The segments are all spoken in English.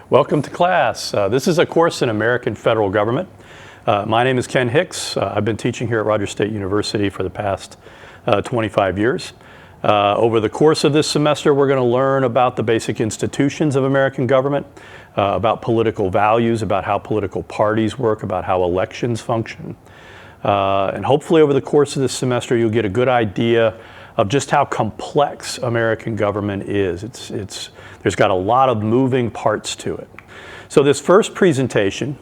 Welcome to class. This is a course in American federal government. My name is Ken Hicks. I've been teaching here at Rogers State University for the past 25 years. Over the course of this semester, we're going to learn about the basic institutions of American government, about political values, about how political parties work, about how elections function. And hopefully over the course of this semester, you'll get a good idea of just how complex American government is. There's got a lot of moving parts to it. So this first presentation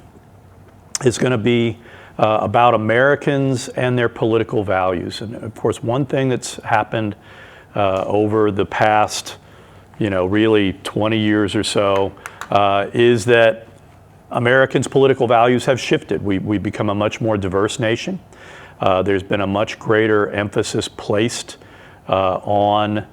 is going to be about Americans and their political values. And of course, one thing that's happened over the past, really 20 years or so is that Americans' political values have shifted. We've become a much more diverse nation. There's been a much greater emphasis placed on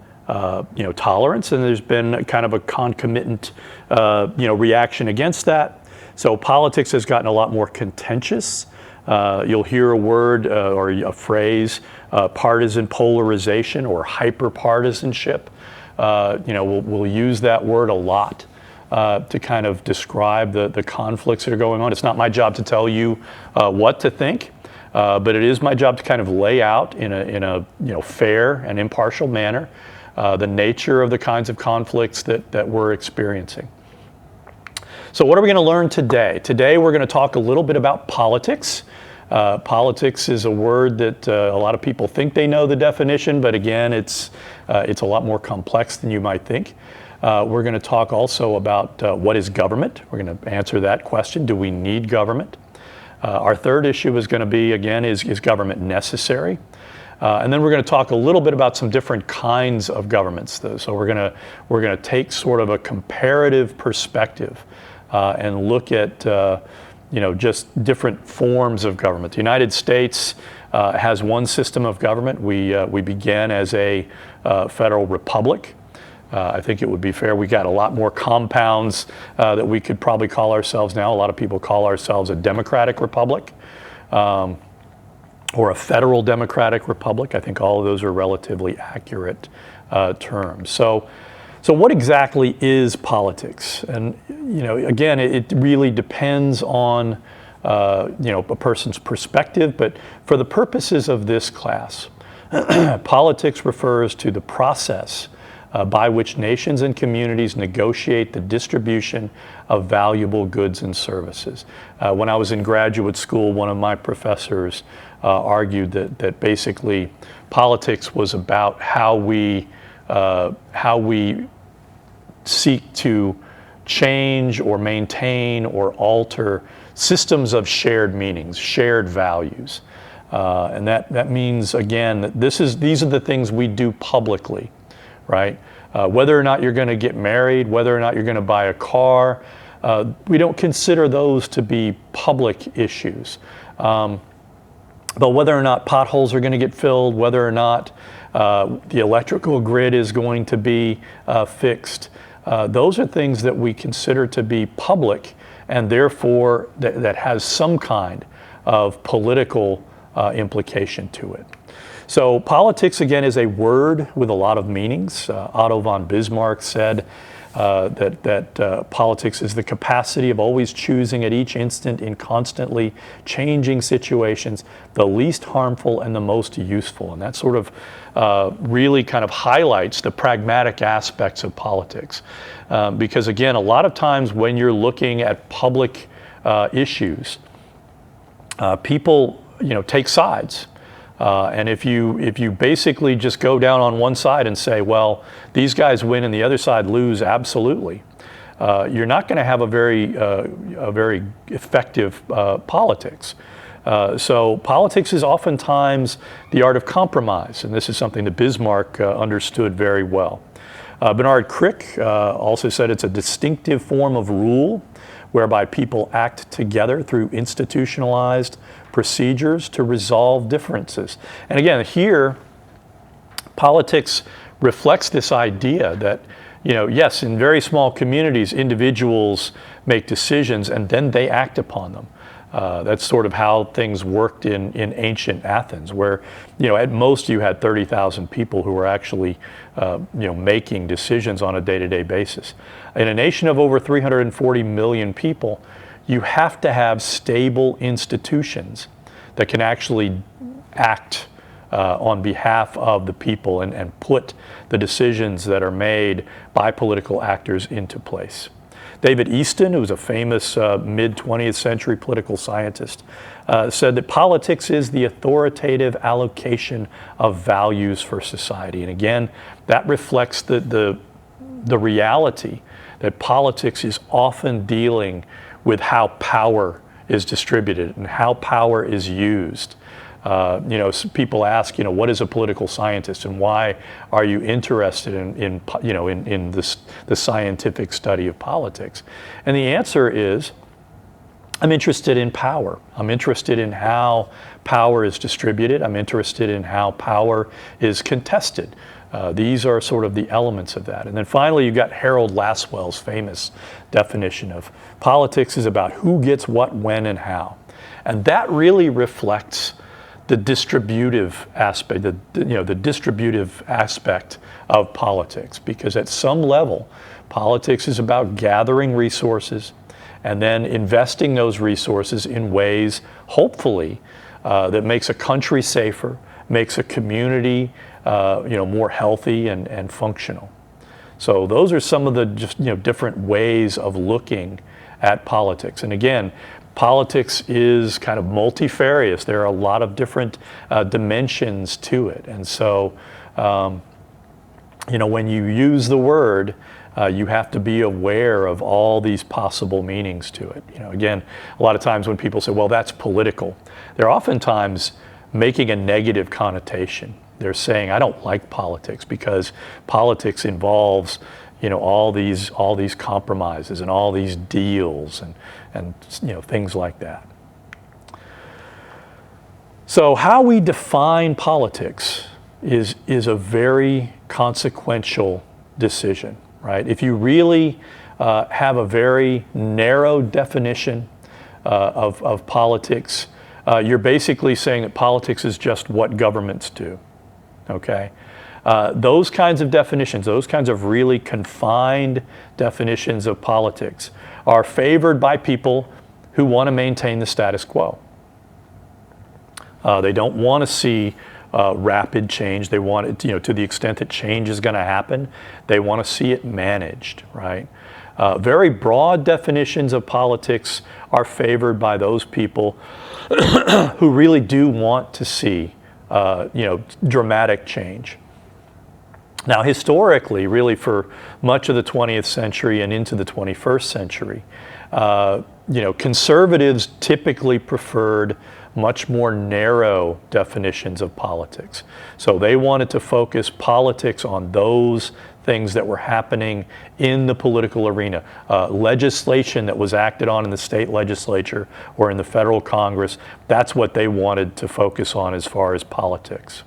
tolerance, and there's been kind of a concomitant reaction against that. So politics has gotten a lot more contentious. You'll hear a word or a phrase, partisan polarization or hyperpartisanship. We'll use that word a lot to kind of describe the conflicts that are going on. It's not my job to tell you what to think, but it is my job to kind of lay out in a fair and impartial manner the nature of the kinds of conflicts that we're experiencing. So what are we going to learn today? Today we're going to talk a little bit about politics. Politics is a word that a lot of people think they know the definition, but again, it's a lot more complex than you might think. We're going to talk also about what is government. We're going to answer that question. Do we need government? Our third issue is going to be, again, is government necessary? And then we're going to talk a little bit about some different kinds of governments. So we're going to take sort of a comparative perspective and look at just different forms of government. The United States has one system of government. We began as a federal republic. I think it would be fair. We got a lot more compounds that we could probably call ourselves now. A lot of people call ourselves a democratic republic. Or a federal democratic republic. I think all of those are relatively accurate terms. So what exactly is politics? And again, it really depends on a person's perspective. But for the purposes of this class, politics refers to the process by which nations and communities negotiate the distribution of valuable goods and services. When I was in graduate school, one of my professors argued that basically politics was about how we seek to change or maintain or alter systems of shared meanings, shared values. And that means, again, that these are the things we do publicly. Right? Whether or not you're going to get married, whether or not you're going to buy a car, we don't consider those to be public issues. But whether or not potholes are going to get filled, whether or not the electrical grid is going to be fixed, those are things that we consider to be public, and therefore that has some kind of political implication to it. So politics, again, is a word with a lot of meanings. Otto von Bismarck said that politics is the capacity of always choosing at each instant in constantly changing situations the least harmful and the most useful. And that sort of really kind of highlights the pragmatic aspects of politics. Because again, a lot of times when you're looking at public issues, people take sides. And if you basically just go down on one side and say, well, these guys win and the other side lose, absolutely, you're not going to have a very effective politics. So politics is oftentimes the art of compromise, and this is something that Bismarck understood very well. Bernard Crick also said it's a distinctive form of rule whereby people act together through institutionalized procedures to resolve differences. And again, here, politics reflects this idea that, yes, in very small communities, individuals make decisions and then they act upon them. That's sort of how things worked in ancient Athens, where, at most you had 30,000 people who were actually, making decisions on a day-to-day basis. In a nation of over 340 million people, you have to have stable institutions that can actually act on behalf of the people and put the decisions that are made by political actors into place. David Easton, who was a famous mid-20th century political scientist, said that politics is the authoritative allocation of values for society. And again, that reflects the reality that politics is often dealing with how power is distributed and how power is used. People ask, what is a political scientist, and why are you interested in the scientific study of politics? And the answer is, I'm interested in power. I'm interested in how power is distributed. I'm interested in how power is contested. These are sort of the elements of that. And then finally, you've got Harold Lasswell's famous definition of politics is about who gets what, when, and how. And that really reflects the distributive aspect, the distributive aspect of politics, because at some level, politics is about gathering resources and then investing those resources in ways, hopefully, that makes a country safer, makes a community, more healthy and functional. So those are some of the different ways of looking at politics. And again, politics is kind of multifarious. There are a lot of different dimensions to it. And so, when you use the word, you have to be aware of all these possible meanings to it. Again, a lot of times when people say, well, that's political, they're oftentimes making a negative connotation. They're saying, I don't like politics because politics involves all these compromises and all these deals and things like that. So how we define politics is a very consequential decision, right? If you really have a very narrow definition of politics, you're basically saying that politics is just what governments do, okay? Those kinds of definitions, those kinds of really confined definitions of politics are favored by people who want to maintain the status quo. They don't want to see rapid change. They want it, to the extent that change is going to happen, they want to see it managed, right? Very broad definitions of politics are favored by those people who really do want to see, dramatic change. Now, historically, really for much of the 20th century and into the 21st century, conservatives typically preferred much more narrow definitions of politics. So they wanted to focus politics on those things that were happening in the political arena. Legislation that was acted on in the state legislature or in the federal Congress, that's what they wanted to focus on as far as politics.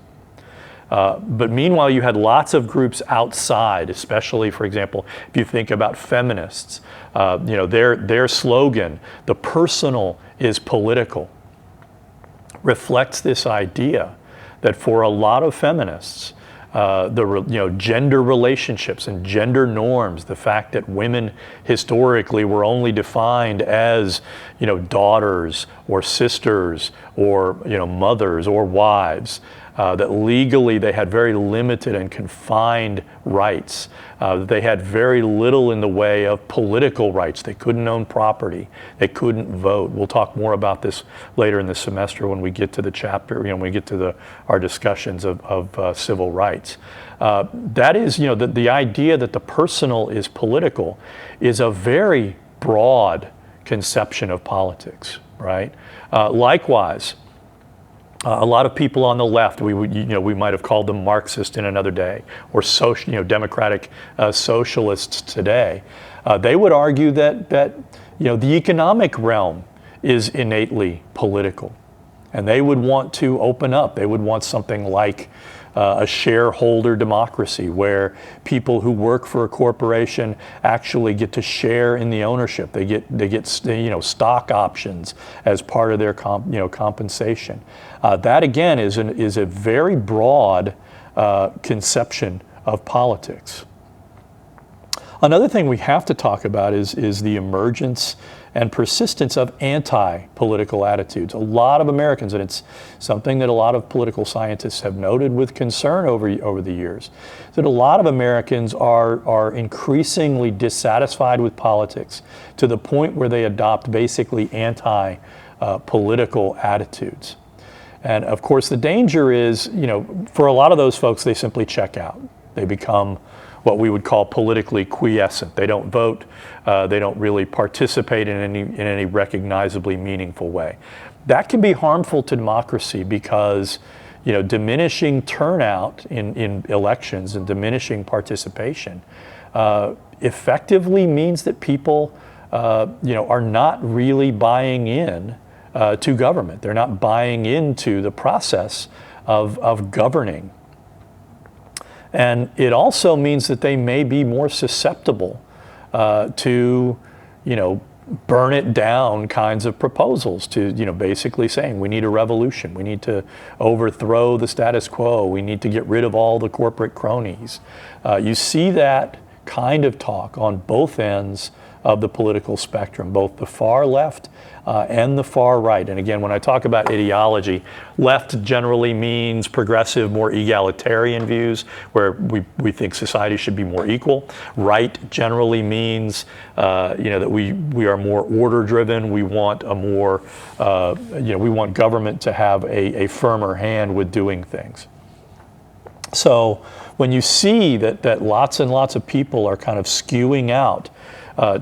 But meanwhile, you had lots of groups outside, especially, for example, if you think about feminists, their slogan, "The personal is political," reflects this idea that for a lot of feminists, gender relationships and gender norms, the fact that women historically were only defined as, daughters or sisters or, mothers or wives, that legally they had very limited and confined rights. They had very little in the way of political rights. They couldn't own property. They couldn't vote. We'll talk more about this later in the semester when we get to the chapter, when we get to our discussions of civil rights. That is, the idea that the personal is political is a very broad conception of politics, right? Likewise, a lot of people on the left, we might have called them Marxist in another day, or democratic socialists today. They would argue that the economic realm is innately political, and they would want to open up. They would want something like a shareholder democracy where people who work for a corporation actually get to share in the ownership. They get stock options as part of their compensation. That again is a very broad conception of politics. Another thing we have to talk about is the emergence and persistence of anti-political attitudes. A lot of Americans, and it's something that a lot of political scientists have noted with concern over the years, that a lot of Americans are increasingly dissatisfied with politics to the point where they adopt basically anti-political attitudes. And of course, the danger is, for a lot of those folks, they simply check out. They become what we would call politically quiescent. They don't vote. They don't really participate in any recognizably meaningful way. That can be harmful to democracy because, diminishing turnout in elections and diminishing participation effectively means that people, are not really buying in to government. They're not buying into the process of governing. And it also means that they may be more susceptible to, burn it down kinds of proposals, to, basically saying we need a revolution, we need to overthrow the status quo, we need to get rid of all the corporate cronies. You see that kind of talk on both ends of the political spectrum, both the far left and the far right. And again, when I talk about ideology, left generally means progressive, more egalitarian views, where we think society should be more equal. Right generally means, that we are more order-driven. We want a more, we want government to have a firmer hand with doing things. So when you see that lots and lots of people are kind of skewing out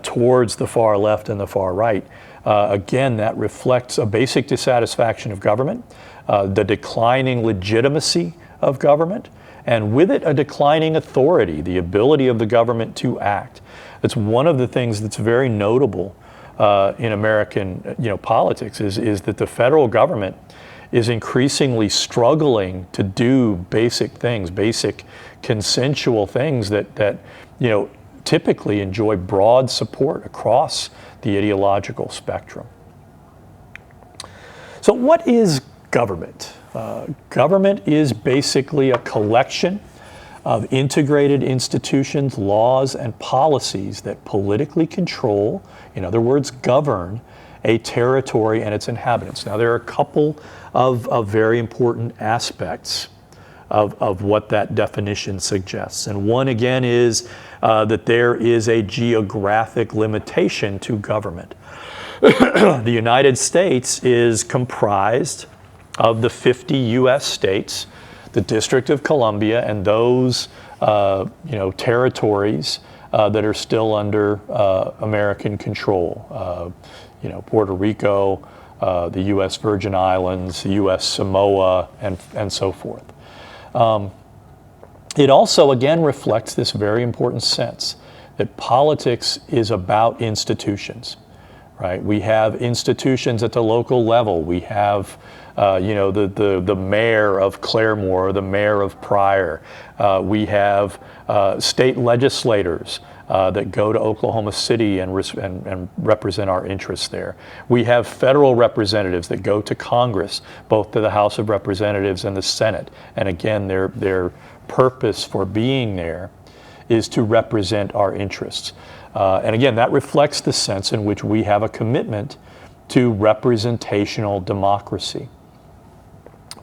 towards the far left and the far right, again, that reflects a basic dissatisfaction of government, the declining legitimacy of government, and with it a declining authority, the ability of the government to act. It's one of the things that's very notable in American politics is that the federal government is increasingly struggling to do basic things, basic consensual things that typically enjoy broad support across the ideological spectrum. So what is government? Government is basically a collection of integrated institutions, laws, and policies that politically control, in other words, govern a territory and its inhabitants. Now, there are a couple of very important aspects of what that definition suggests. And one, again, is that there is a geographic limitation to government. The United States is comprised of the 50 U.S. states, the District of Columbia, and those territories that are still under American control. Puerto Rico, the U.S. Virgin Islands, the U.S. Samoa, and so forth. It also, again, reflects this very important sense that politics is about institutions, right? We have institutions at the local level. We have, the mayor of Claremore, or the mayor of Pryor. We have state legislators that go to Oklahoma City and represent our interests there. We have federal representatives that go to Congress, both to the House of Representatives and the Senate. And again, their purpose for being there is to represent our interests. And again, that reflects the sense in which we have a commitment to representational democracy,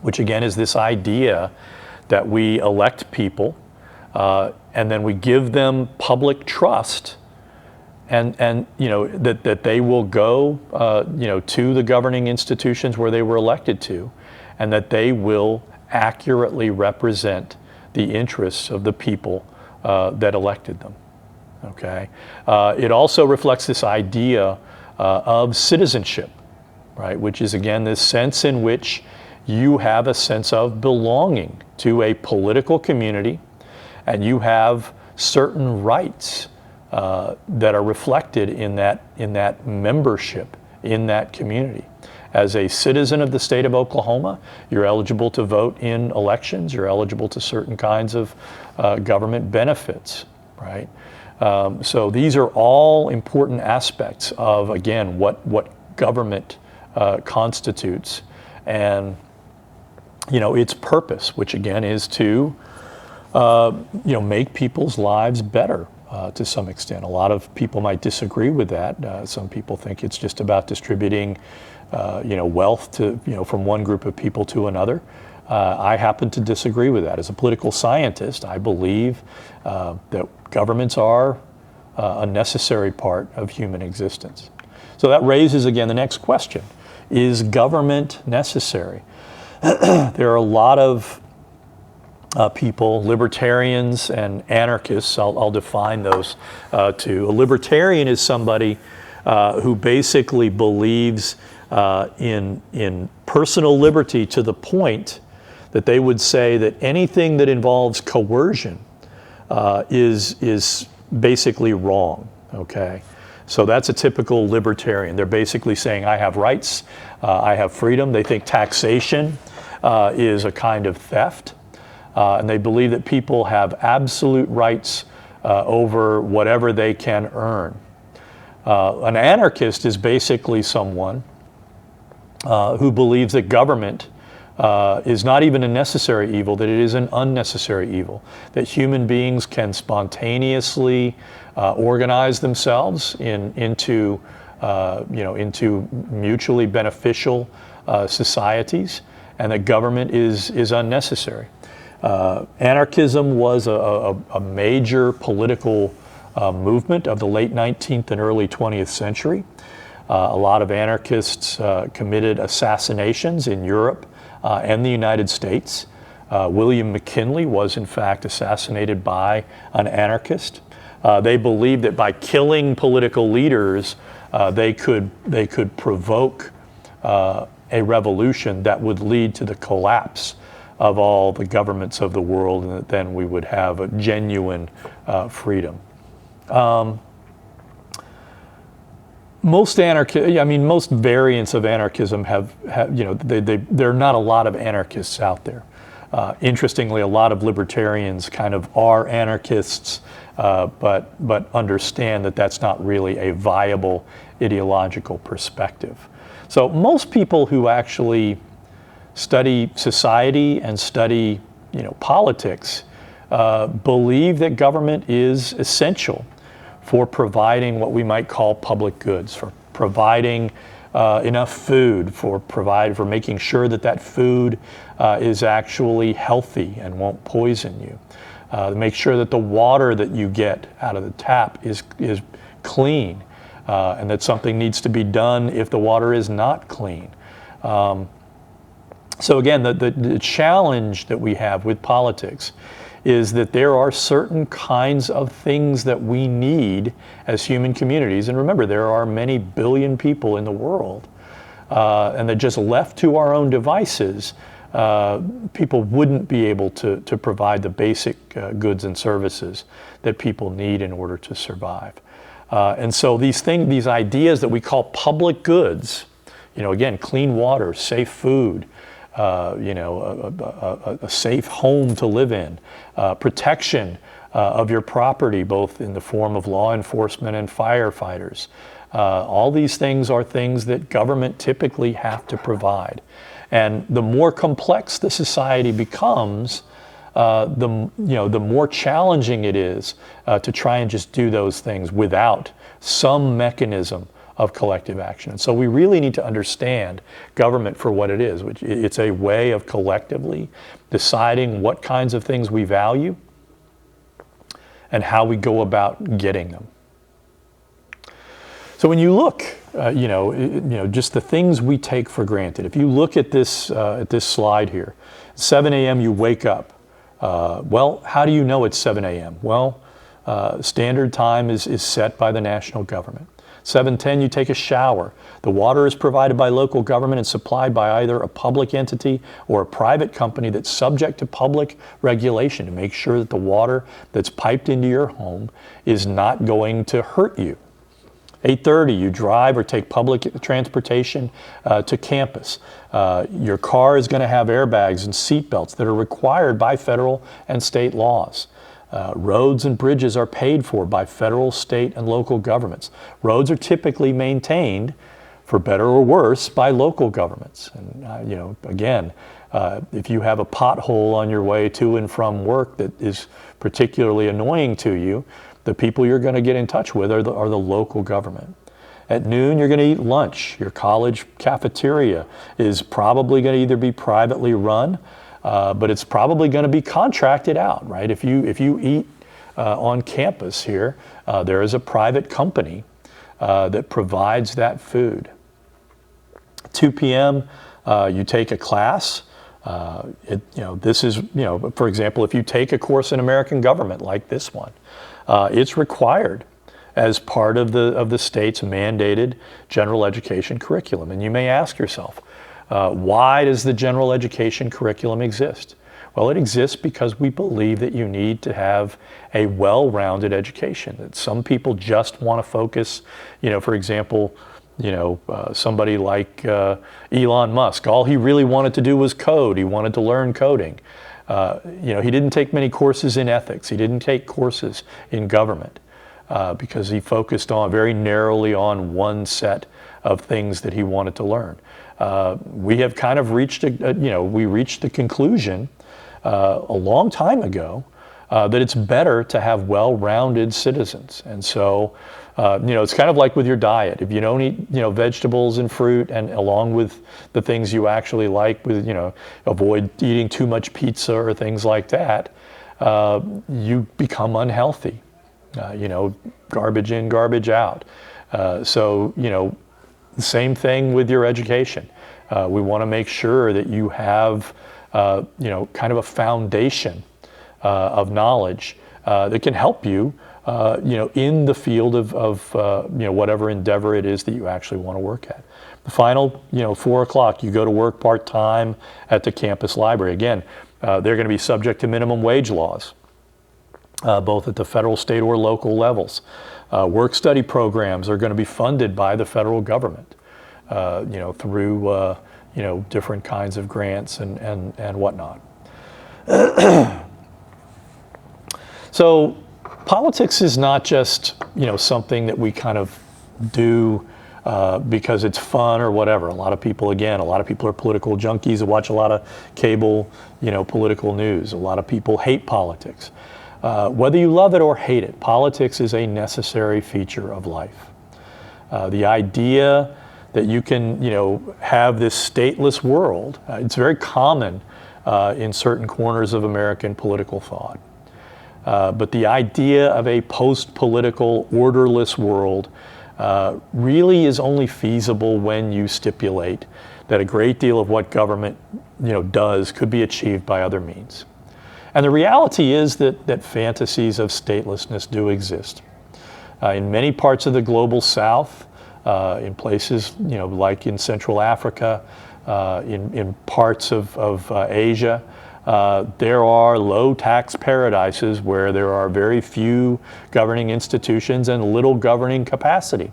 which again is this idea that we elect people and then we give them public trust, and that they will go to the governing institutions where they were elected to, and that they will accurately represent the interests of the people that elected them. Okay. It also reflects this idea of citizenship, right? Which is again this sense in which you have a sense of belonging to a political community, and you have certain rights that are reflected in that membership in that community. As a citizen of the state of Oklahoma, you're eligible to vote in elections. You're eligible to certain kinds of government benefits, right? So these are all important aspects of, again, what government constitutes, and its purpose, which again is to make people's lives better to some extent. A lot of people might disagree with that. Some people think it's just about distributing wealth to from one group of people to another. I happen to disagree with that. As a political scientist, I believe that governments are a necessary part of human existence. So that raises again the next question: is government necessary? There are a lot of people, libertarians and anarchists. I'll define those two. A libertarian is somebody who basically believes in personal liberty to the point that they would say that anything that involves coercion is basically wrong. Okay, so that's a typical libertarian. They're basically saying, I have rights, I have freedom. They think taxation is a kind of theft, and they believe that people have absolute rights over whatever they can earn. An anarchist is basically someone who believes that government is not even a necessary evil, that it is an unnecessary evil, that human beings can spontaneously organize themselves into mutually beneficial societies, and that government is unnecessary. Anarchism was a major political movement of the late 19th and early 20th century. A lot of anarchists committed assassinations in Europe and the United States. William McKinley was in fact assassinated by an anarchist. They believed that by killing political leaders, they could provoke a revolution that would lead to the collapse of all the governments of the world, and that then we would have a genuine freedom. Most variants of anarchism there are not a lot of anarchists out there. Interestingly, a lot of libertarians kind of are anarchists, but understand that that's not really a viable ideological perspective. So most people who actually study society and study politics believe that government is essential for providing what we might call public goods, for providing enough food, for making sure that food is actually healthy and won't poison you. Make sure that the water that you get out of the tap is clean, and that something needs to be done if the water is not clean. So again, the challenge that we have with politics is that there are certain kinds of things that we need as human communities. And remember, there are many billion people in the world, and that just left to our own devices, people wouldn't be able to provide the basic goods and services that people need in order to survive. And so these ideas that we call public goods, again, clean water, safe food, a safe home to live in, protection of your property, both in the form of law enforcement and firefighters. All these things are things that government typically have to provide. And the more complex the society becomes, the more challenging it is to try and just do those things without some mechanism of collective action. And so we really need to understand government for what it is, which it's a way of collectively deciding what kinds of things we value and how we go about getting them. So when you look, just the things we take for granted. If you look at this slide here, 7 a.m. you wake up. Well, how do you know it's 7 a.m.? Well, standard time is set by the national government. 7:10, you take a shower. The water is provided by local government and supplied by either a public entity or a private company that's subject to public regulation to make sure that the water that's piped into your home is not going to hurt you. 8:30, you drive or take public transportation to campus. Your car is going to have airbags and seat belts that are required by federal and state laws. Roads and bridges are paid for by federal, state, and local governments. Roads are typically maintained, for better or worse, by local governments. And again, if you have a pothole on your way to and from work that is particularly annoying to you, the people you're going to get in touch with are the local government. At noon, you're going to eat lunch. Your college cafeteria is probably going to either be privately run, but it's probably going to be contracted out, right? If you eat on campus here, there is a private company that provides that food. 2 p.m., you take a class. This is, for example, if you take a course in American government like this one, it's required as part of the state's mandated general education curriculum. And you may ask yourself, why does the general education curriculum exist? Well, it exists because we believe that you need to have a well-rounded education. That some people just want to focus, for example, somebody like Elon Musk, all he really wanted to do was code. He wanted to learn coding. He didn't take many courses in ethics. He didn't take courses in government because he focused on very narrowly on one set of things that he wanted to learn. We have kind of reached we reached the conclusion a long time ago that it's better to have well-rounded citizens. And so, it's kind of like with your diet. If you don't eat, vegetables and fruit, and along with the things you actually like, with, avoid eating too much pizza or things like that, you become unhealthy. Garbage in, garbage out. So, the same thing with your education. We want to make sure that you have, kind of a foundation of knowledge that can help you, in the field of whatever endeavor it is that you actually want to work at. The final, 4 o'clock, you go to work part-time at the campus library. Again, they're going to be subject to minimum wage laws, both at the federal, state, or local levels. Work-study programs are going to be funded by the federal government, through, different kinds of grants and whatnot. So politics is not just, something that we kind of do because it's fun or whatever. A lot of people are political junkies that watch a lot of cable, political news. A lot of people hate politics. Whether you love it or hate it, politics is a necessary feature of life. The idea that you can, have this stateless world, it's very common in certain corners of American political thought. But the idea of a post-political, orderless world really is only feasible when you stipulate that a great deal of what government, does could be achieved by other means. And the reality is that fantasies of statelessness do exist. In many parts of the global South, in places, like in Central Africa, in parts of Asia, there are low-tax paradises where there are very few governing institutions and little governing capacity.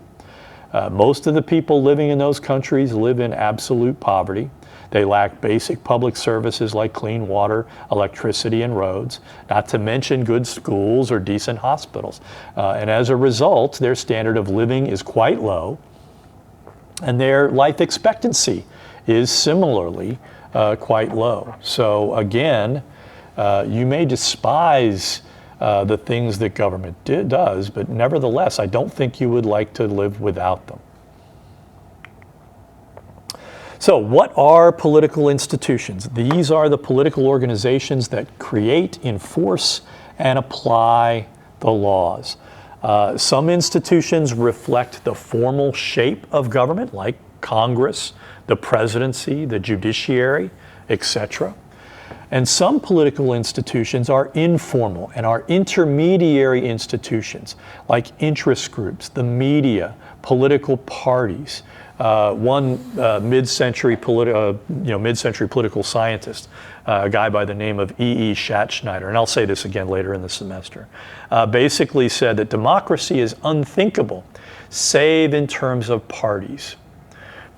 Most of the people living in those countries live in absolute poverty. They lack basic public services like clean water, electricity, and roads, not to mention good schools or decent hospitals. And as a result, their standard of living is quite low, and their life expectancy is similarly quite low. So again, you may despise the things that government does, but nevertheless, I don't think you would like to live without them. So what are political institutions? These are the political organizations that create, enforce, and apply the laws. Some institutions reflect the formal shape of government, like Congress, the presidency, the judiciary, etc. And some political institutions are informal and are intermediary institutions, like interest groups, the media, political parties. One mid-century political scientist, a guy by the name of E.E. Schattschneider, and I'll say this again later in the semester, basically said that democracy is unthinkable save in terms of parties.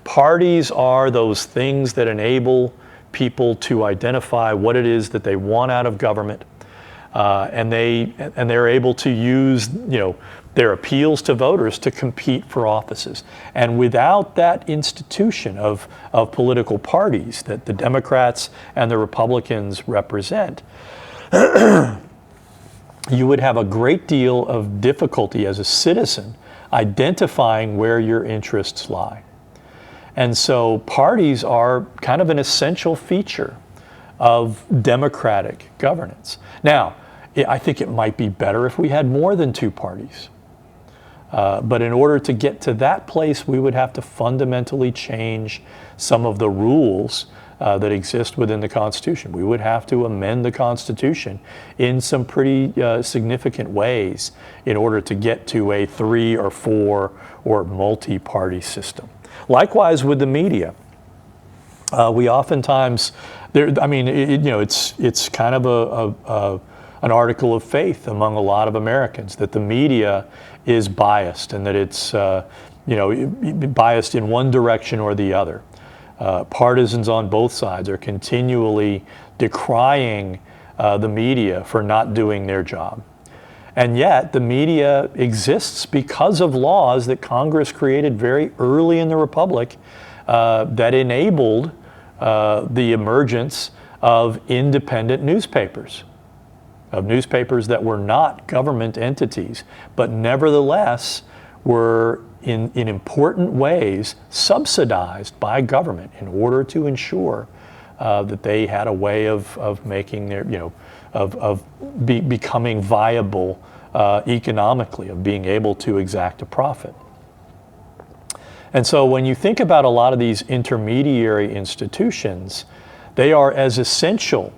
Parties are those things that enable people to identify what it is that they want out of government, and they're able to use their appeals to voters to compete for offices. And without that institution of political parties that the Democrats and the Republicans represent, you would have a great deal of difficulty as a citizen identifying where your interests lie. And so parties are kind of an essential feature of democratic governance. Now, I think it might be better if we had more than two parties. But in order to get to that place, we would have to fundamentally change some of the rules that exist within the Constitution. We would have to amend the Constitution in some pretty significant ways in order to get to a 3 or 4 or multi-party system. Likewise with the media. We oftentimes, it's kind of an article of faith among a lot of Americans that the media is biased and that it's biased in one direction or the other. Partisans on both sides are continually decrying the media for not doing their job. And yet the media exists because of laws that Congress created very early in the Republic that enabled the emergence of independent newspapers, of newspapers that were not government entities, but nevertheless were in important ways subsidized by government in order to ensure that they had a way of making their, becoming viable economically, of being able to exact a profit. And so when you think about a lot of these intermediary institutions, they are as essential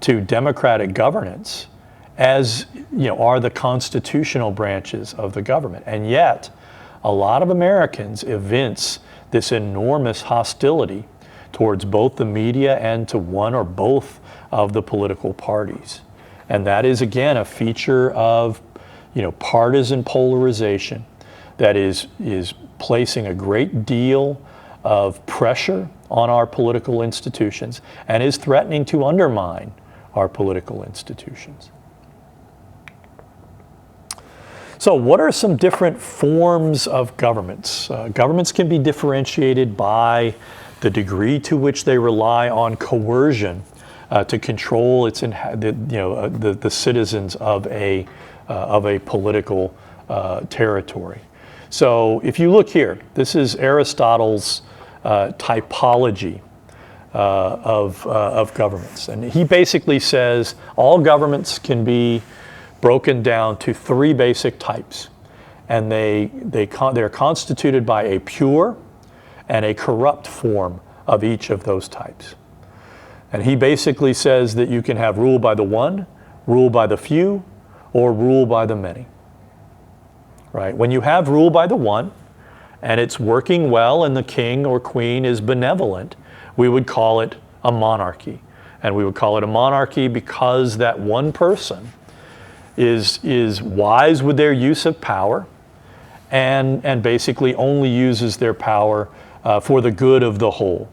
to democratic governance as are the constitutional branches of the government. And yet, a lot of Americans evince this enormous hostility towards both the media and to one or both of the political parties. And that is, again, a feature of partisan polarization that is placing a great deal of pressure on our political institutions and is threatening to undermine our political institutions. So what are some different forms of governments? Governments can be differentiated by the degree to which they rely on coercion to control the citizens of a political territory. So if you look here, this is Aristotle's typology of governments. And he basically says all governments can be broken down to 3 basic types. And they're constituted by a pure and a corrupt form of each of those types. And he basically says that you can have rule by the one, rule by the few, or rule by the many. Right? When you have rule by the one, and it's working well and the king or queen is benevolent, we would call it a monarchy. And we would call it a monarchy because that one person is wise with their use of power and basically only uses their power for the good of the whole.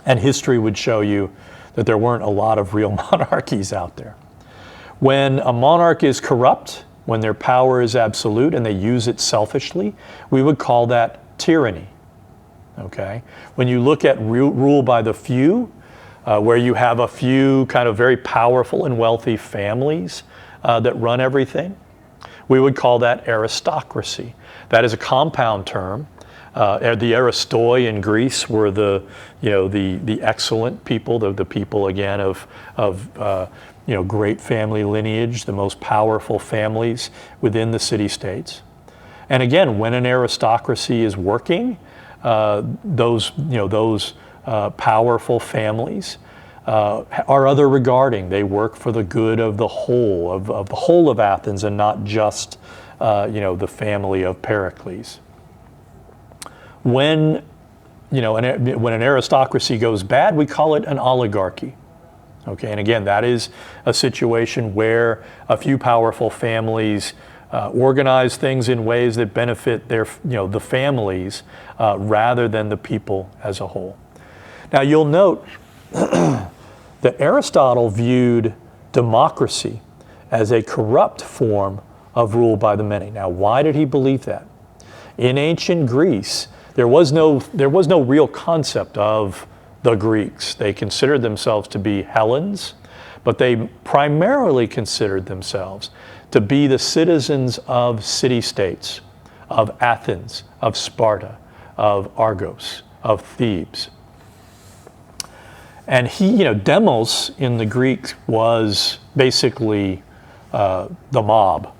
And history would show you that there weren't a lot of real monarchies out there. When a monarch is corrupt, when their power is absolute and they use it selfishly, we would call that tyranny. Okay? When you look at rule by the few, where you have a few kind of very powerful and wealthy families that run everything, we would call that aristocracy. That is a compound term. The aristoi in Greece were the excellent people, the people again of great family lineage, the most powerful families within the city-states. And again, when an aristocracy is working, those powerful families are other regarding. They work for the good of the whole of Athens, and not just the family of Pericles. When an aristocracy goes bad, we call it an oligarchy. Okay, and again, that is a situation where a few powerful families organize things in ways that benefit their, the families rather than the people as a whole. Now you'll note that Aristotle viewed democracy as a corrupt form of rule by the many. Now, why did he believe that? In ancient Greece, there was no real concept of the Greeks. They considered themselves to be Hellenes, but they primarily considered themselves to be the citizens of city-states, of Athens, of Sparta, of Argos, of Thebes. And he, demos in the Greek was basically the mob,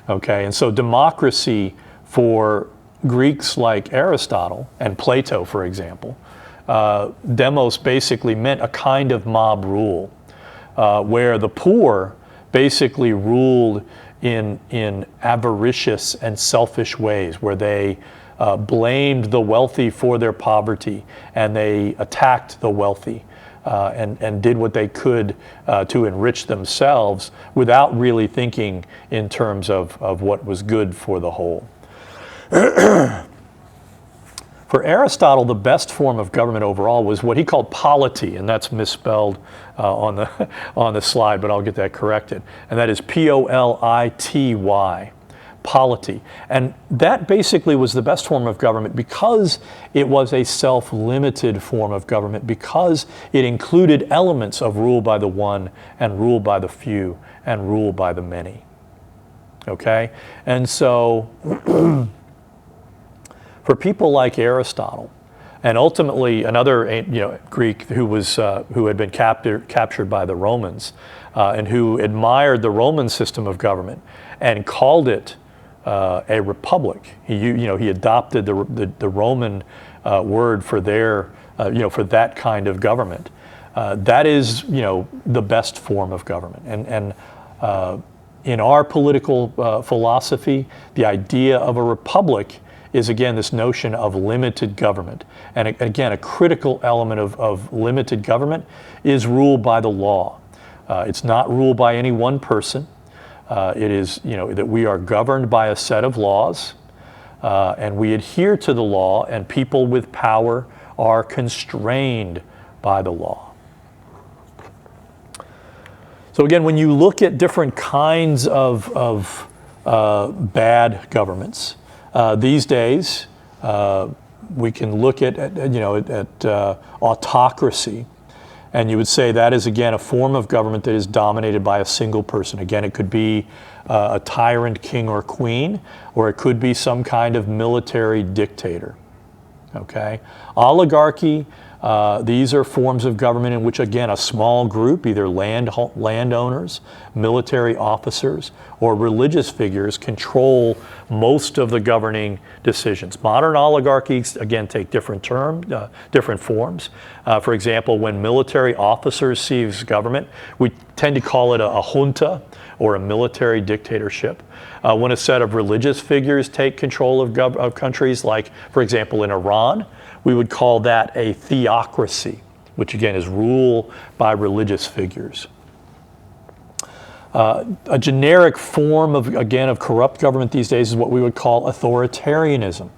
okay? And so democracy for Greeks like Aristotle and Plato, for example, demos basically meant a kind of mob rule where the poor basically ruled in avaricious and selfish ways, where they blamed the wealthy for their poverty and they attacked the wealthy and did what they could to enrich themselves without really thinking in terms of what was good for the whole. For Aristotle, the best form of government overall was what he called polity, and that's misspelled on the slide, but I'll get that corrected. And that is P-O-L-I-T-Y, polity. And that basically was the best form of government because it was a self-limited form of government, because it included elements of rule by the one and rule by the few and rule by the many. Okay? And so for people like Aristotle, and ultimately another Greek who had been captured by the Romans, and who admired the Roman system of government and called it a republic. He adopted the Roman word for their for that kind of government. That is the best form of government. And in our political philosophy, the idea of a republic is again this notion of limited government. And again, a critical element of limited government is rule by the law. It's not ruled by any one person. It is that we are governed by a set of laws, and we adhere to the law, and people with power are constrained by the law. So again, when you look at different kinds of bad governments, these days, we can look at autocracy, and you would say that is again a form of government that is dominated by a single person. Again, it could be a tyrant king or queen, or it could be some kind of military dictator. Okay, oligarchy. These are forms of government in which, again, a small group, either landowners, military officers, or religious figures, control most of the governing decisions. Modern oligarchies, again, take different forms. For example, when military officers seize government, we tend to call it a junta or a military dictatorship. When a set of religious figures take control of countries, like, for example, in Iran, we would call that a theocracy, which again is rule by religious figures. A generic form of corrupt government these days is what we would call authoritarianism,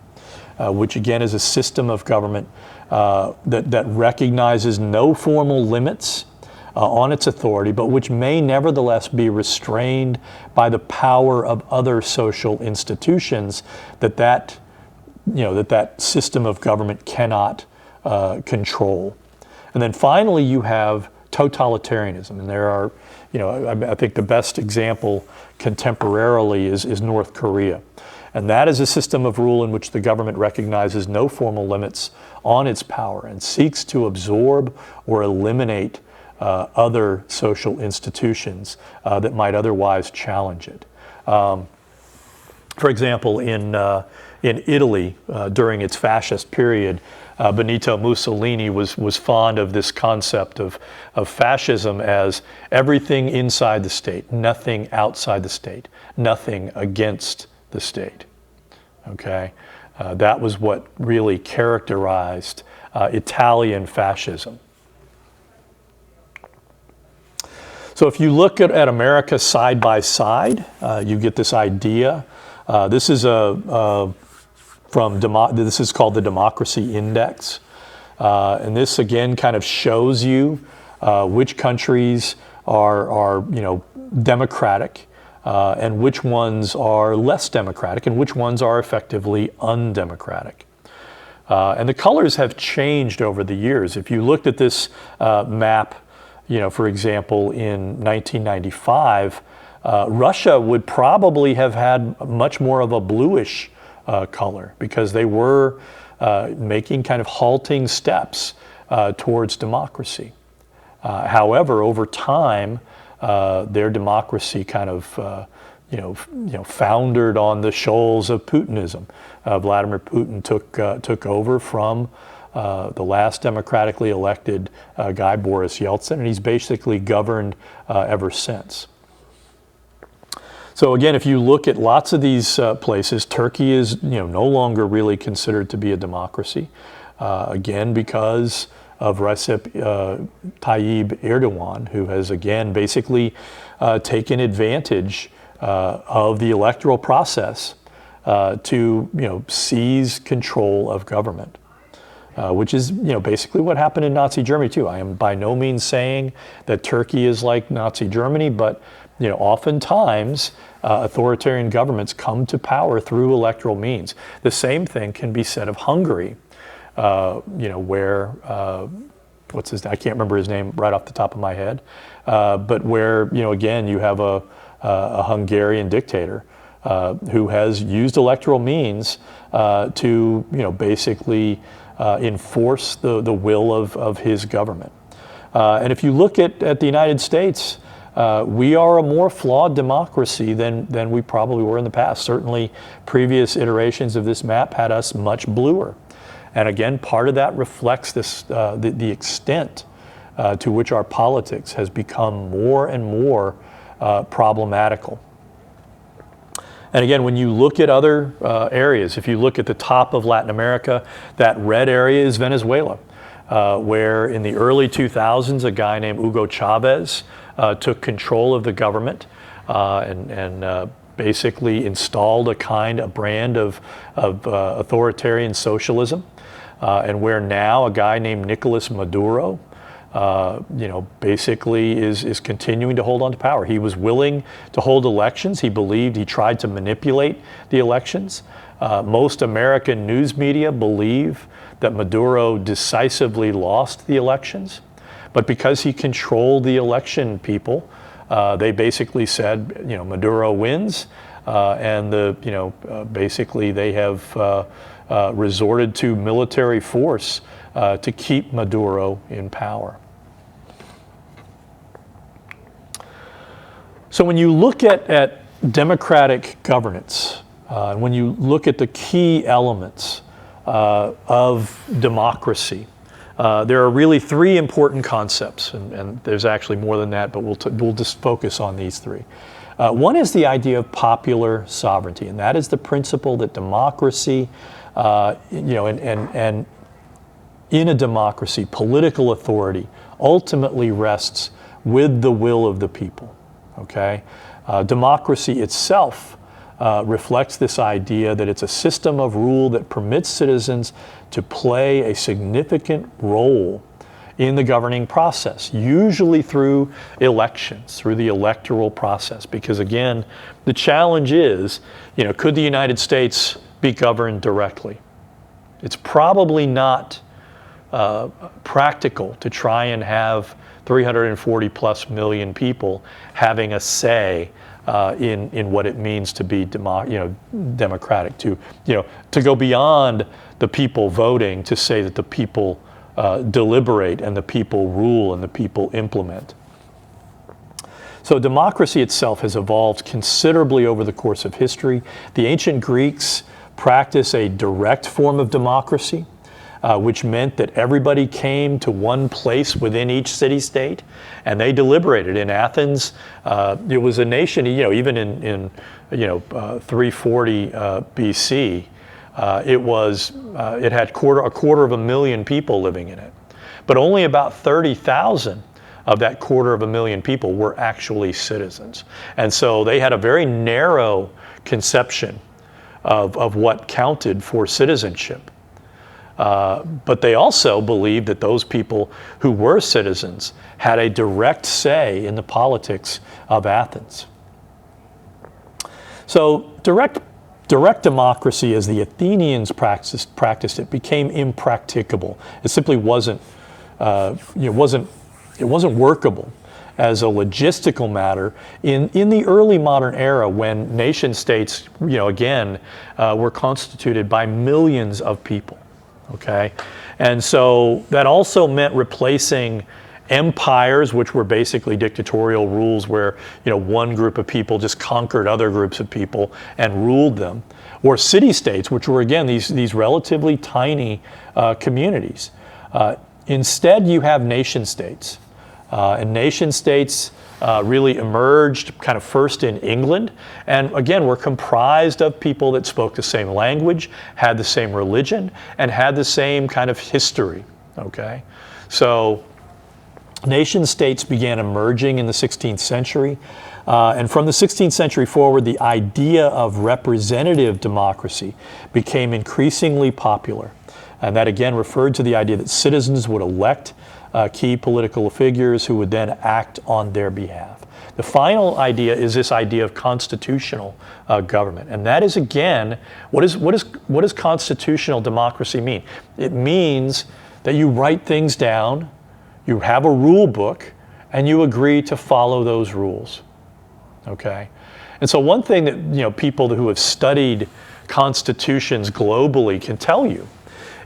which again is a system of government that recognizes no formal limits on its authority, but which may nevertheless be restrained by the power of other social institutions that system of government cannot control. And then finally, you have totalitarianism, and there are, I think the best example contemporarily is North Korea. And that is a system of rule in which the government recognizes no formal limits on its power and seeks to absorb or eliminate other social institutions that might otherwise challenge it. For example, in Italy, during its fascist period, Benito Mussolini was fond of this concept of fascism as everything inside the state, nothing outside the state, nothing against the state. Okay, that was what really characterized Italian fascism. So if you look at America side by side, you get this idea. This is this is called the Democracy Index. And this again kind of shows you which countries are democratic and which ones are less democratic and which ones are effectively undemocratic. And the colors have changed over the years. If you looked at this map, for example, in 1995, Russia would probably have had much more of a bluish color because they were making kind of halting steps towards democracy. However, over time, their democracy kind of foundered on the shoals of Putinism. Vladimir Putin took over from the last democratically elected guy, Boris Yeltsin, and he's basically governed ever since. So again, if you look at lots of these places, Turkey is no longer really considered to be a democracy, again because of Recep Tayyip Erdogan, who has again basically taken advantage of the electoral process to seize control of government. Which is basically what happened in Nazi Germany too. I am by no means saying that Turkey is like Nazi Germany, but oftentimes authoritarian governments come to power through electoral means. The same thing can be said of Hungary, where I can't remember his name right off the top of my head, but where again you have a Hungarian dictator who has used electoral means to basically enforce the will of his government. And if you look at the United States, we are a more flawed democracy than we probably were in the past. Certainly, previous iterations of this map had us much bluer. And again, part of that reflects this the extent to which our politics has become more and more problematical. And again, when you look at other areas, if you look at the top of Latin America, that red area is Venezuela, where in the early 2000s, a guy named Hugo Chavez took control of the government and basically installed a brand of authoritarian socialism, and where now a guy named Nicolas Maduro basically is continuing to hold on to power. He was willing to hold elections. He tried to manipulate the elections. Most American news media believe that Maduro decisively lost the elections, but because he controlled the election people, they basically said, Maduro wins, and basically they have resorted to military force to keep Maduro in power. So when you look at democratic governance, when you look at the key elements of democracy, there are really three important concepts, and there's actually more than that, but we'll just focus on these three. One is the idea of popular sovereignty, and that is the principle that democracy, and in a democracy, political authority ultimately rests with the will of the people. Okay, democracy itself reflects this idea that it's a system of rule that permits citizens to play a significant role in the governing process, usually through elections, through the electoral process. Because again, the challenge is, could the United States be governed directly? It's probably not practical to try and have 340 plus million people having a say in what it means to be democratic, to go beyond the people voting to say that the people deliberate and the people rule and the people implement. So democracy itself has evolved considerably over the course of history. The ancient Greeks practiced a direct form of democracy, which meant that everybody came to one place within each city-state, and they deliberated. In Athens, it was a nation, even in 340 BC, it had a quarter of a million people living in it. But only about 30,000 of that 250,000 people were actually citizens. And so they had a very narrow conception of what counted for citizenship. But they also believed that those people who were citizens had a direct say in the politics of Athens. So direct democracy, as the Athenians practiced it, became impracticable. It simply wasn't workable as a logistical matter in the early modern era, when nation states, again, were constituted by millions of people. Okay, and so that also meant replacing empires, which were basically dictatorial rules where one group of people just conquered other groups of people and ruled them, or city-states, which were again these relatively tiny communities. Instead, you have nation-states, and nation-states really emerged kind of first in England, and again were comprised of people that spoke the same language, had the same religion, and had the same kind of history. Okay, so nation-states began emerging in the 16th century, and from the 16th century forward, the idea of representative democracy became increasingly popular, and that again referred to the idea that citizens would elect key political figures who would then act on their behalf. The final idea is this idea of constitutional government, and that is again, what does constitutional democracy mean? It means that you write things down, you have a rule book, and you agree to follow those rules. Okay, and so one thing that people who have studied constitutions globally can tell you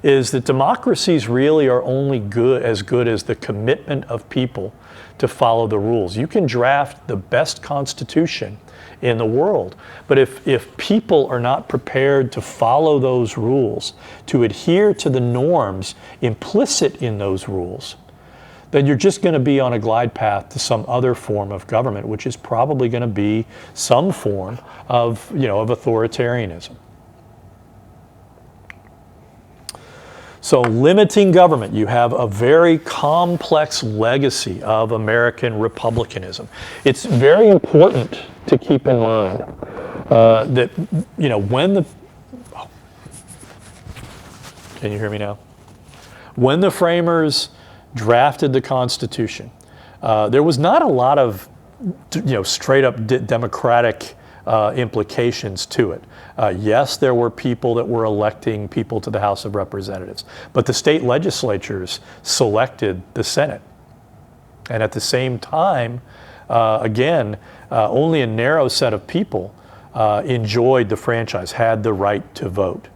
is that democracies really are only as good as the commitment of people to follow the rules. You can draft the best constitution in the world, but if people are not prepared to follow those rules, to adhere to the norms implicit in those rules, then you're just going to be on a glide path to some other form of government, which is probably going to be some form of authoritarianism. So limiting government, you have a very complex legacy of American republicanism. It's very important to keep in mind that, can you hear me now? When the framers drafted the Constitution, there was not a lot of, straight up democratic implications to it. Yes, there were people that were electing people to the House of Representatives, but the state legislatures selected the Senate. And at the same time, again, only a narrow set of people enjoyed the franchise, had the right to vote.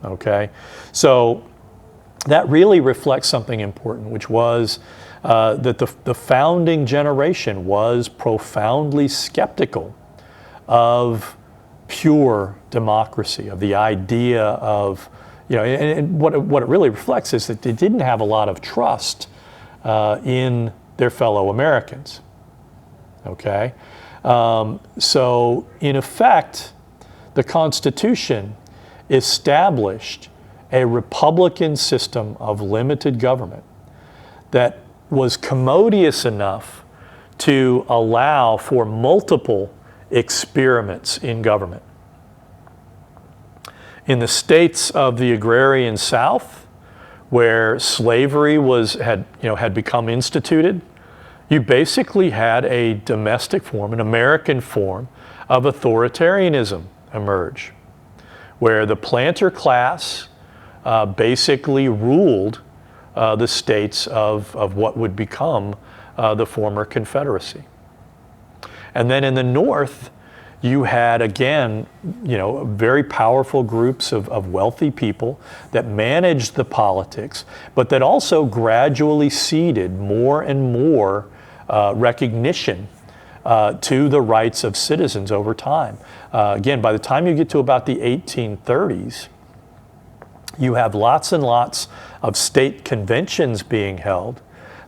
Okay? So that really reflects something important, which was that the founding generation was profoundly skeptical of pure democracy, of the idea of, and what it really reflects is that they didn't have a lot of trust in their fellow Americans. Okay? So in effect, the Constitution established a republican system of limited government that was commodious enough to allow for multiple experiments in government. In the states of the agrarian South, where slavery had become instituted, you basically had a domestic form, an American form of authoritarianism emerge, where the planter class basically ruled the states of what would become the former Confederacy. And then in the North, you had, again, very powerful groups of wealthy people that managed the politics, but that also gradually ceded more and more recognition to the rights of citizens over time. Again, by the time you get to about the 1830s, you have lots and lots of state conventions being held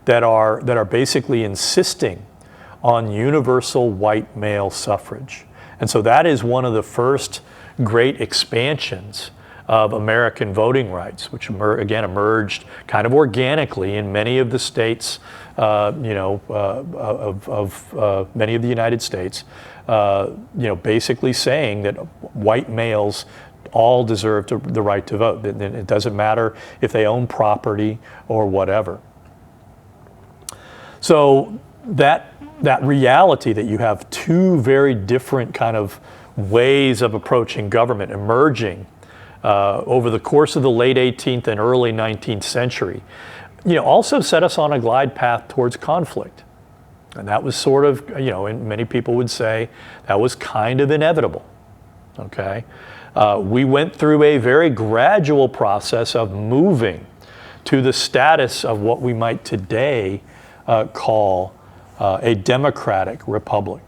that are basically insisting on universal white male suffrage. And so that is one of the first great expansions of American voting rights, which again emerged kind of organically in many of the states, of many of the United States, basically saying that white males all deserve the right to vote. It doesn't matter if they own property or whatever. So that reality that you have two very different kind of ways of approaching government emerging over the course of the late 18th and early 19th century, also set us on a glide path towards conflict. And that was sort of, and many people would say that was kind of inevitable, okay? We went through a very gradual process of moving to the status of what we might today call a democratic republic.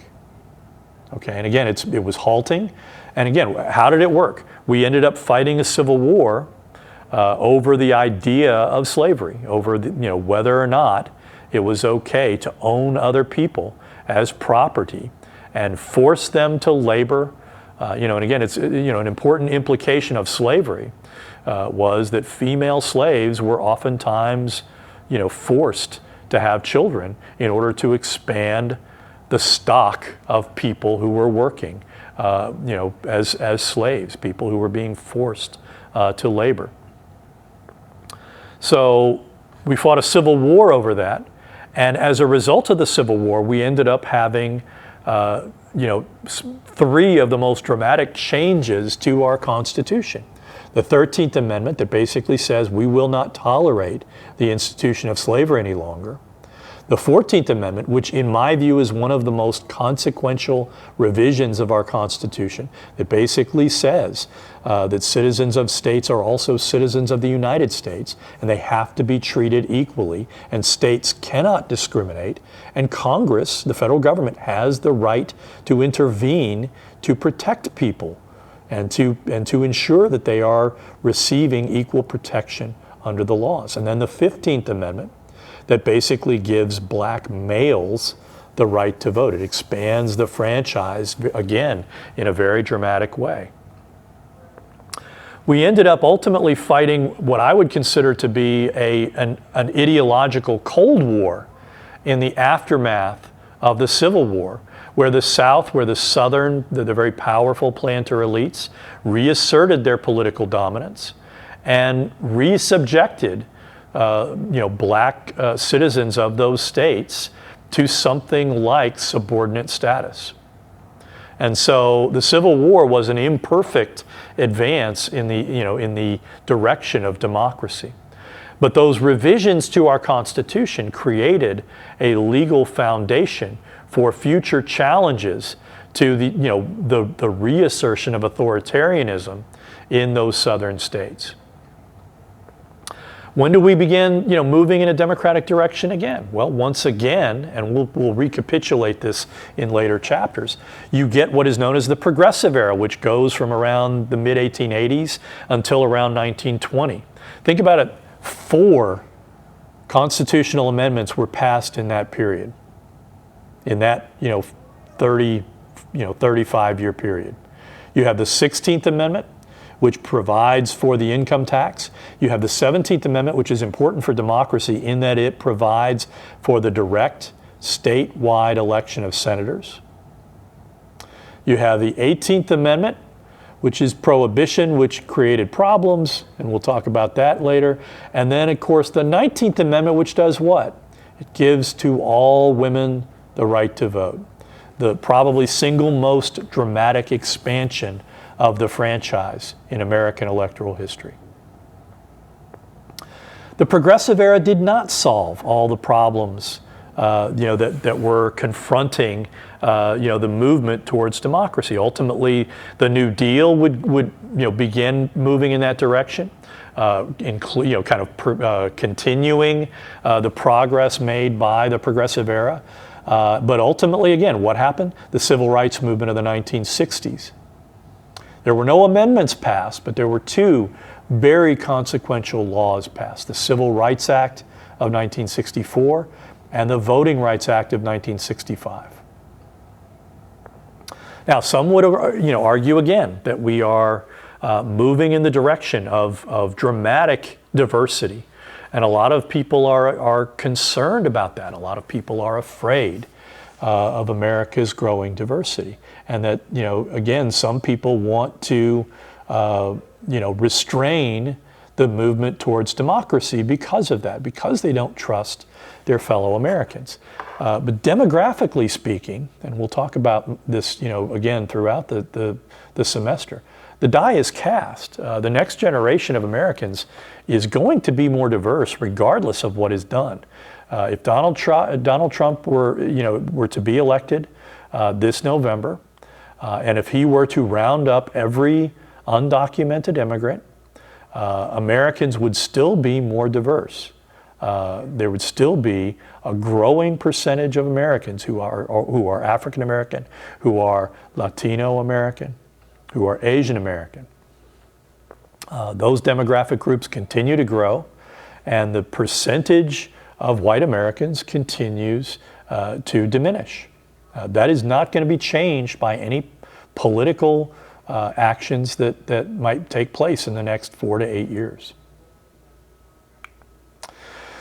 Okay, and again, it was halting. And again, how did it work? We ended up fighting a civil war over the idea of slavery, over whether or not it was okay to own other people as property and force them to labor. And again, it's an important implication of slavery was that female slaves were oftentimes forced to have children in order to expand the stock of people who were working, as slaves, people who were being forced to labor. So we fought a civil war over that, and as a result of the Civil War, we ended up having, three of the most dramatic changes to our Constitution. The 13th Amendment that basically says we will not tolerate the institution of slavery any longer. The 14th Amendment, which in my view is one of the most consequential revisions of our Constitution, that basically says that citizens of states are also citizens of the United States, and they have to be treated equally, and states cannot discriminate, and Congress, the federal government, has the right to intervene to protect people and to ensure that they are receiving equal protection under the laws. And then the 15th Amendment, that basically gives black males the right to vote. It expands the franchise, again, in a very dramatic way. We ended up ultimately fighting what I would consider to be an ideological Cold War in the aftermath of the Civil War, where the South, where the Southern, the very powerful planter elites, reasserted their political dominance and resubjected black citizens of those states to something like subordinate status. And so the Civil War was an imperfect advance in the direction of democracy. But those revisions to our Constitution created a legal foundation for future challenges to the reassertion of authoritarianism in those southern states. When do we begin, moving in a democratic direction again? Well, once again, and we'll recapitulate this in later chapters, you get what is known as the Progressive Era, which goes from around the mid-1880s until around 1920. Think about it, 4 constitutional amendments were passed in that period, in that 35-year period. You have the 16th Amendment, which provides for the income tax. You have the 17th Amendment, which is important for democracy in that it provides for the direct statewide election of senators. You have the 18th Amendment, which is prohibition, which created problems, and we'll talk about that later. And then, of course, the 19th Amendment, which does what? It gives to all women the right to vote. The probably single most dramatic expansion of the franchise in American electoral history. The Progressive Era did not solve all the problems that were confronting the movement towards democracy. Ultimately, the New Deal would begin moving in that direction, continuing the progress made by the Progressive Era. But ultimately, again, what happened? The Civil Rights Movement of the 1960s. There were no amendments passed, but there were 2 very consequential laws passed: the Civil Rights Act of 1964 and the Voting Rights Act of 1965. Now, some would argue again that we are moving in the direction of dramatic diversity. And a lot of people are concerned about that. A lot of people are afraid of America's growing diversity. And that, again, some people want to, restrain the movement towards democracy because of that, because they don't trust their fellow Americans. But demographically speaking, and we'll talk about this, again, throughout the semester, the die is cast. The next generation of Americans is going to be more diverse regardless of what is done. If Donald Trump were to be elected this November, and if he were to round up every undocumented immigrant, Americans would still be more diverse. There would still be a growing percentage of Americans who are African American, who are Latino American, who are Asian American. Those demographic groups continue to grow, and the percentage of white Americans continues to diminish. That is not going to be changed by any political actions that might take place in the next 4 to 8 years.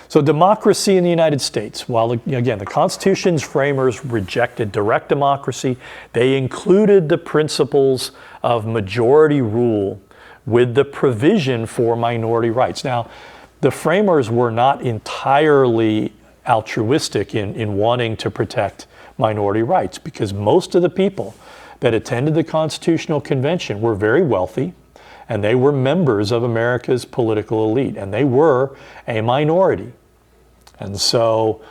So democracy in the United States, while again the Constitution's framers rejected direct democracy, they included the principles of majority rule with the provision for minority rights. Now, the framers were not entirely altruistic in wanting to protect minority rights, because most of the people that attended the Constitutional Convention were very wealthy, and they were members of America's political elite, and they were a minority. And so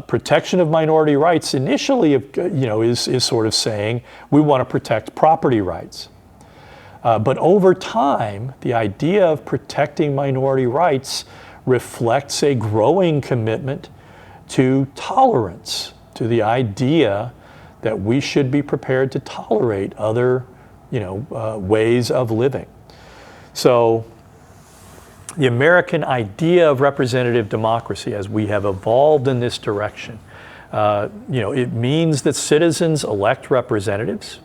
protection of minority rights initially, is sort of saying we want to protect property rights. But over time, the idea of protecting minority rights reflects a growing commitment to tolerance, to the idea that we should be prepared to tolerate other, ways of living. So the American idea of representative democracy, as we have evolved in this direction, it means that citizens elect representatives,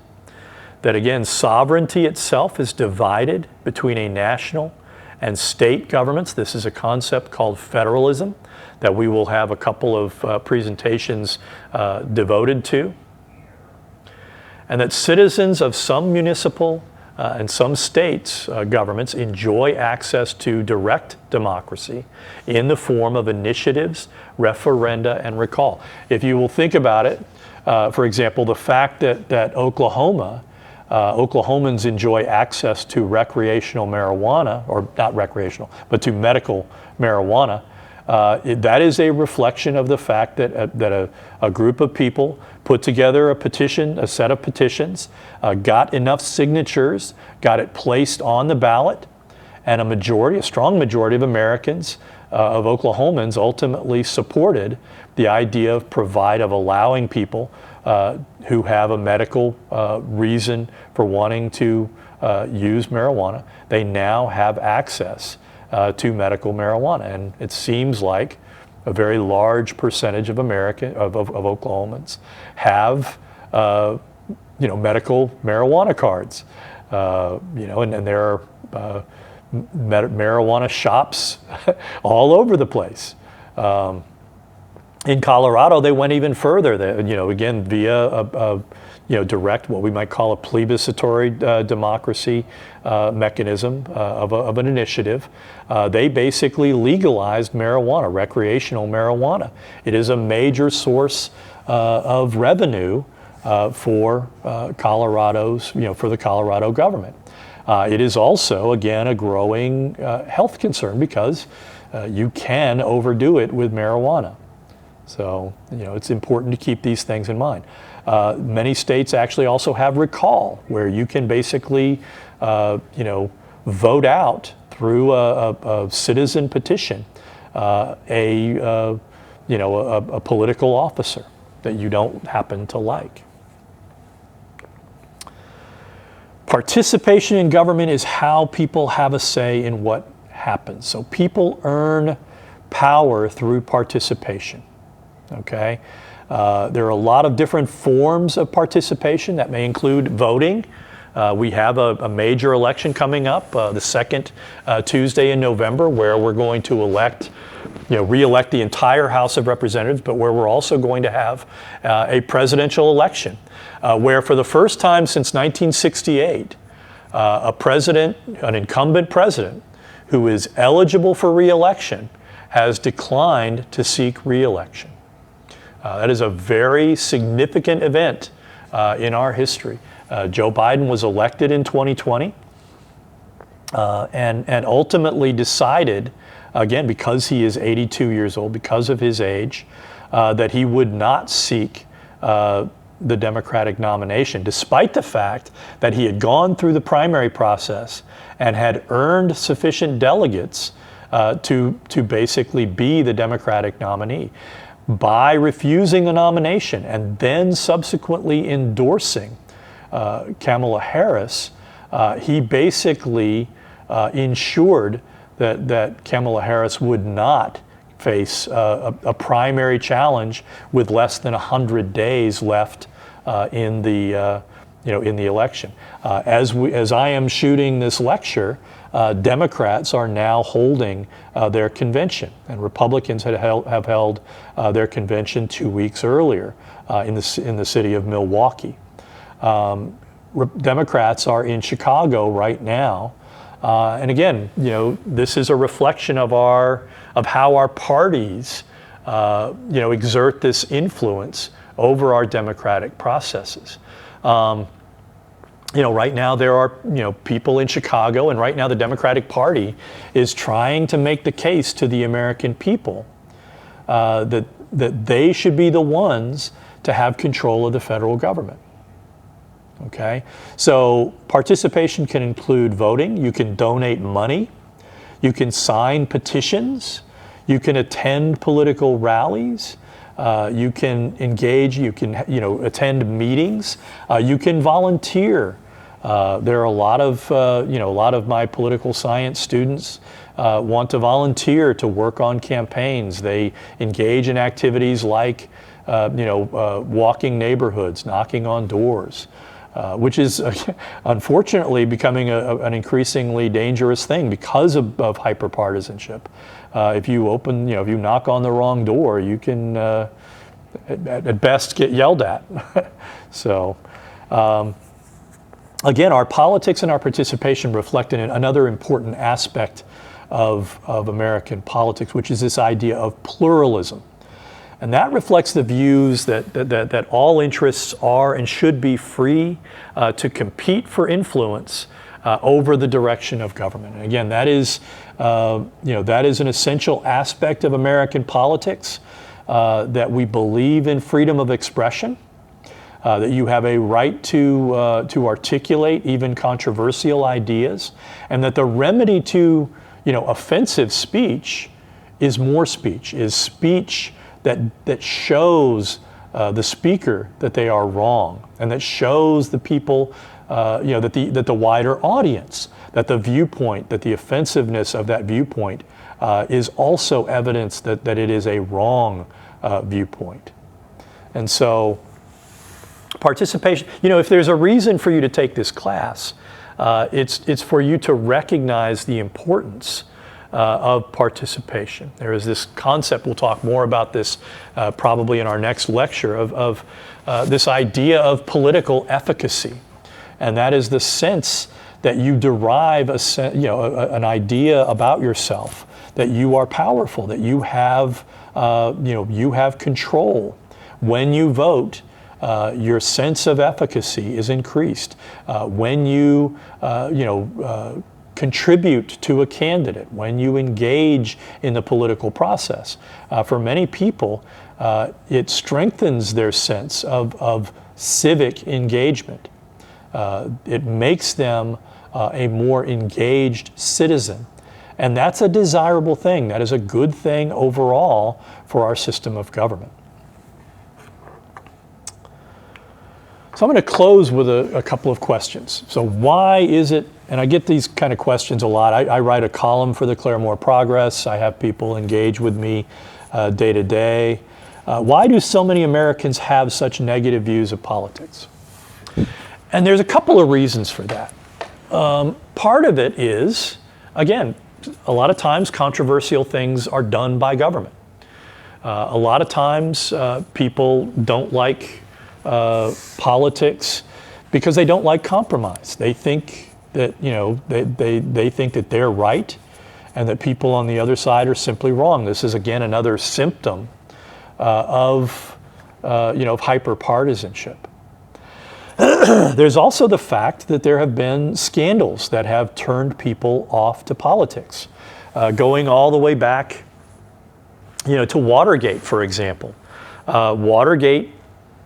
that again, sovereignty itself is divided between a national and state governments. This is a concept called federalism that we will have a couple of presentations devoted to. And that citizens of some municipal and some states' governments enjoy access to direct democracy in the form of initiatives, referenda, and recall. If you will think about it, for example, the fact that Oklahomans enjoy access to recreational marijuana, or not recreational, but to medical marijuana, that is a reflection of the fact that a group of people put together a set of petitions, got enough signatures, got it placed on the ballot, and a strong majority of Americans, of Oklahomans, ultimately supported the idea of allowing people who have a medical reason for wanting to use marijuana. They now have access to medical marijuana, and it seems like a very large percentage of Oklahomans have medical marijuana cards, and there are marijuana shops all over the place. In Colorado, they went even further. Again, via a direct, what we might call a plebiscitary democracy mechanism of an initiative, they basically legalized marijuana, recreational marijuana. It is a major source of revenue for Colorado's, for the Colorado government. It is also, again, a growing health concern because you can overdo it with marijuana. So, it's important to keep these things in mind. Many states actually also have recall, where you can basically, vote out through a citizen petition a political officer that you don't happen to like. Participation in government is how people have a say in what happens. So people earn power through participation. Okay, there are a lot of different forms of participation that may include voting. We have a major election coming up, the second Tuesday in November, where we're going to re-elect the entire House of Representatives, but where we're also going to have a presidential election, where for the first time since 1968, an incumbent president who is eligible for re-election has declined to seek re-election. That is a very significant event in our history. Joe Biden was elected in 2020 and ultimately decided, again, because he is 82 years old, because of his age, that he would not seek the Democratic nomination, despite the fact that he had gone through the primary process and had earned sufficient delegates to basically be the Democratic nominee. By refusing the nomination and then subsequently endorsing Kamala Harris, he basically ensured that Kamala Harris would not face a primary challenge with less than 100 days left in the election. As I am shooting this lecture, Democrats are now holding their convention, and Republicans have held their convention 2 weeks earlier in the city of Milwaukee. Democrats are in Chicago right now, and again, this is a reflection of how our parties, exert this influence over our democratic processes. Right now there are, people in Chicago, and right now the Democratic Party is trying to make the case to the American people that they should be the ones to have control of the federal government. Okay? So participation can include voting, you can donate money, you can sign petitions, you can attend political rallies, you can engage, you can attend meetings, you can volunteer. There are a lot of my political science students want to volunteer to work on campaigns. They engage in activities like walking neighborhoods, knocking on doors, which is unfortunately becoming an increasingly dangerous thing because of hyperpartisanship. If you knock on the wrong door, you can at best get yelled at. So again, our politics and our participation reflect another important aspect of American politics, which is this idea of pluralism. And that reflects the views that all interests are and should be free to compete for influence over the direction of government. And again, that is an essential aspect of American politics, that we believe in freedom of expression, that you have a right to articulate even controversial ideas, and that the remedy to offensive speech is more speech, is speech that shows the speaker that they are wrong, and that shows the people, that the wider audience, that the viewpoint, that the offensiveness of that viewpoint is also evidence that it is a wrong viewpoint. And so participation, if there's a reason for you to take this class, it's for you to recognize the importance of participation. There is this concept, we'll talk more about this probably in our next lecture, of this idea of political efficacy. And that is the sense that you derive an idea about yourself, that you are powerful, that you have control. When you vote, your sense of efficacy is increased. When you contribute to a candidate, when you engage in the political process, for many people, it strengthens their sense of civic engagement. It makes them a more engaged citizen. And that's a desirable thing. That is a good thing overall for our system of government. So I'm going to close with a couple of questions. So why is it, and I get these kind of questions a lot. I write a column for the Claremore Progress. I have people engage with me day to day. Why do so many Americans have such negative views of politics? And there's a couple of reasons for that. Part of it is, again, a lot of times controversial things are done by government. A lot of times people don't like politics because they don't like compromise. They think that, they think that they're right and that people on the other side are simply wrong. This is, again, another symptom of hyperpartisanship. There's also the fact that there have been scandals that have turned people off to politics, going all the way back, to Watergate, for example. Watergate,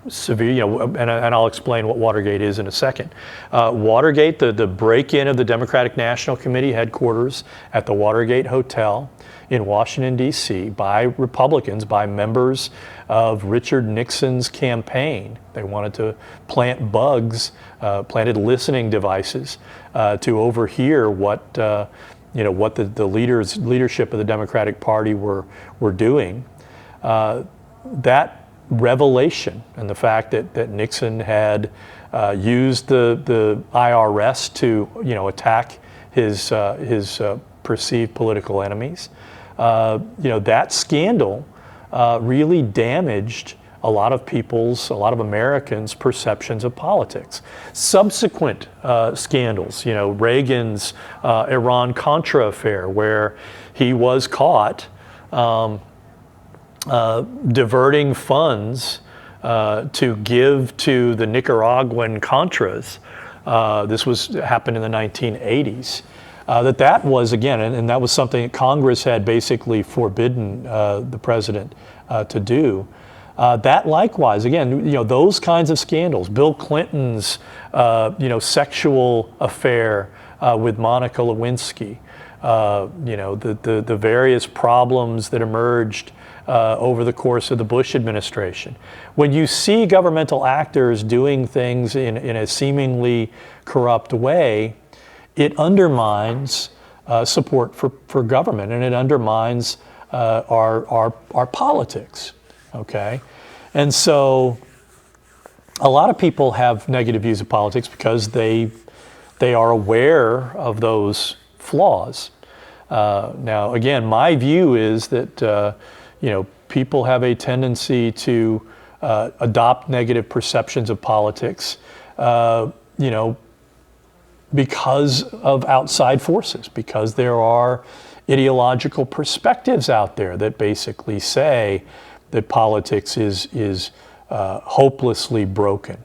severe, and I'll explain what Watergate is in a second. Watergate, the break-in of the Democratic National Committee headquarters at the Watergate Hotel in Washington, D.C., by Republicans, by members of Richard Nixon's campaign. They wanted to plant bugs, planted listening devices to overhear what the leadership of the Democratic Party were doing. That revelation and the fact that Nixon had used the IRS to attack his perceived political enemies, that scandal really damaged a lot of Americans' perceptions of politics. Subsequent scandals, Reagan's Iran-Contra affair, where he was caught diverting funds to give to the Nicaraguan Contras. This happened in the 1980s. That was, again, and that was something that Congress had basically forbidden the president to do. That likewise, again, those kinds of scandals, Bill Clinton's, sexual affair with Monica Lewinsky, the various problems that emerged over the course of the Bush administration. When you see governmental actors doing things in a seemingly corrupt way, it undermines support for government, and it undermines our politics. Okay, and so a lot of people have negative views of politics because they are aware of those flaws. Now, again, my view is that people have a tendency to adopt negative perceptions of politics, because of outside forces, because there are ideological perspectives out there that basically say that politics is hopelessly broken.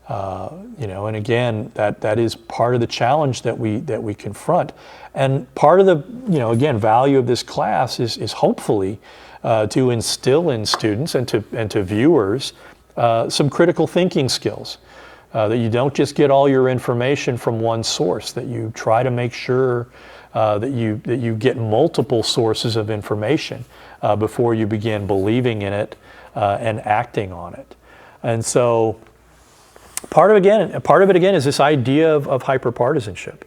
And again, that is part of the challenge that we confront. And part of the, again, value of this class is hopefully to instill in students and to viewers some critical thinking skills. That you don't just get all your information from one source, that you try to make sure that you get multiple sources of information before you begin believing in it and acting on it. And so part of it again is this idea of hyperpartisanship,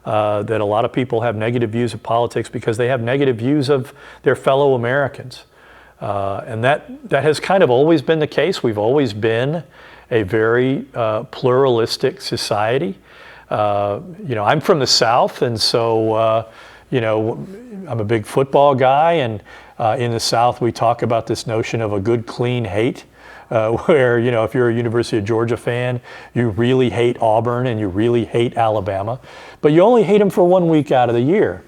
that a lot of people have negative views of politics because they have negative views of their fellow Americans. And that has kind of always been the case. We've always been a very pluralistic society. I'm from the South, and so I'm a big football guy, and in the South we talk about this notion of a good, clean hate, where if you're a University of Georgia fan, you really hate Auburn and you really hate Alabama, but you only hate them for 1 week out of the year.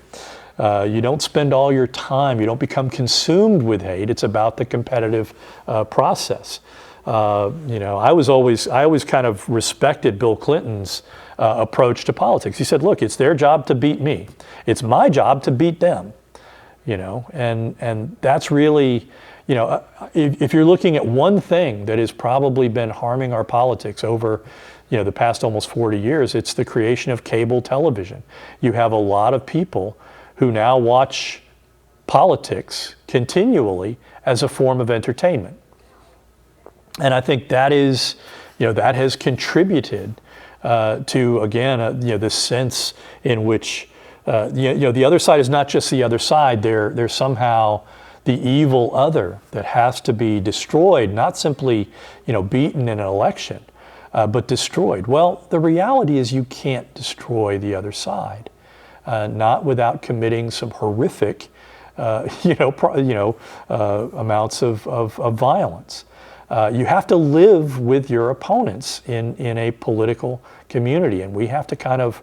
You don't spend all your time, you don't become consumed with hate. It's about the competitive process. I always kind of respected Bill Clinton's approach to politics. He said, look, it's their job to beat me. It's my job to beat them. And that's really, if you're looking at one thing that has probably been harming our politics over, the past almost 40 years, it's the creation of cable television. You have a lot of people who now watch politics continually as a form of entertainment. And I think that is, that has contributed to, again, this sense in which, the other side is not just the other side. They're somehow the evil other that has to be destroyed, not simply, beaten in an election, but destroyed. Well, the reality is you can't destroy the other side, not without committing some horrific, amounts of violence. You have to live with your opponents in a political community, and we have to kind of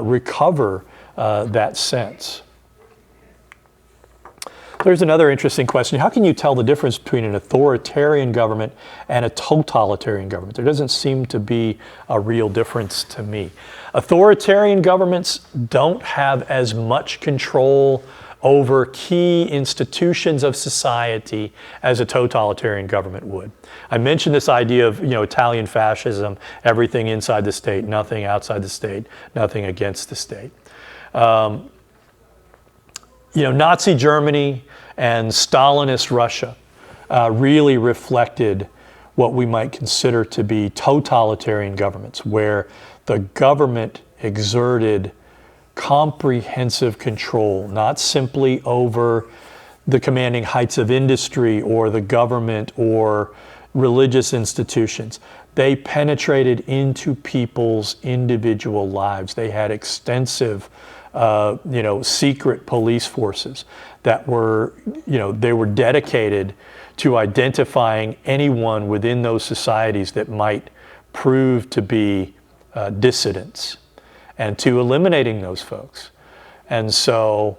recover that sense. There's another interesting question. How can you tell the difference between an authoritarian government and a totalitarian government? There doesn't seem to be a real difference to me. Authoritarian governments don't have as much control over key institutions of society as a totalitarian government would. I mentioned this idea of, Italian fascism, everything inside the state, nothing outside the state, nothing against the state. Nazi Germany and Stalinist Russia really reflected what we might consider to be totalitarian governments, where the government exerted comprehensive control, not simply over the commanding heights of industry or the government or religious institutions. They penetrated into people's individual lives. They had extensive secret police forces that were, they were dedicated to identifying anyone within those societies that might prove to be dissidents and to eliminating those folks. And so,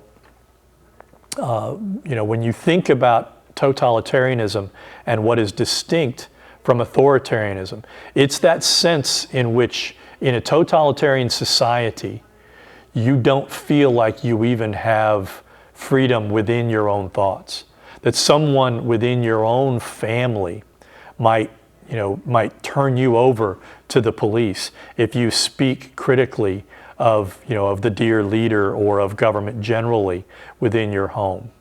when you think about totalitarianism and what is distinct from authoritarianism, it's that sense in which in a totalitarian society, you don't feel like you even have freedom within your own thoughts. That someone within your own family might turn you over to the police if you speak critically of the dear leader or of government generally within your home.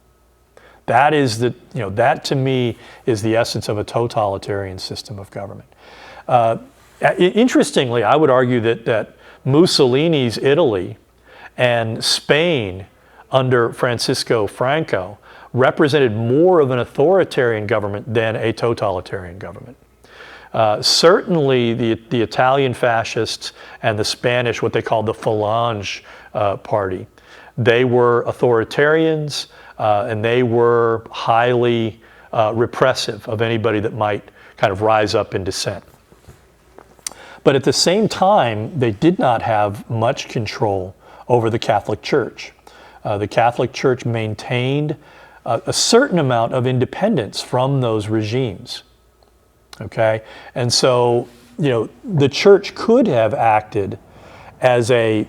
That is that to me is the essence of a totalitarian system of government. Interestingly, I would argue that Mussolini's Italy and Spain under Francisco Franco represented more of an authoritarian government than a totalitarian government. Certainly the Italian fascists and the Spanish, what they called the Falange party, they were authoritarians and they were highly repressive of anybody that might kind of rise up in dissent. But at the same time, they did not have much control over the Catholic Church. The Catholic Church maintained a certain amount of independence from those regimes. Okay, and so the church could have acted as a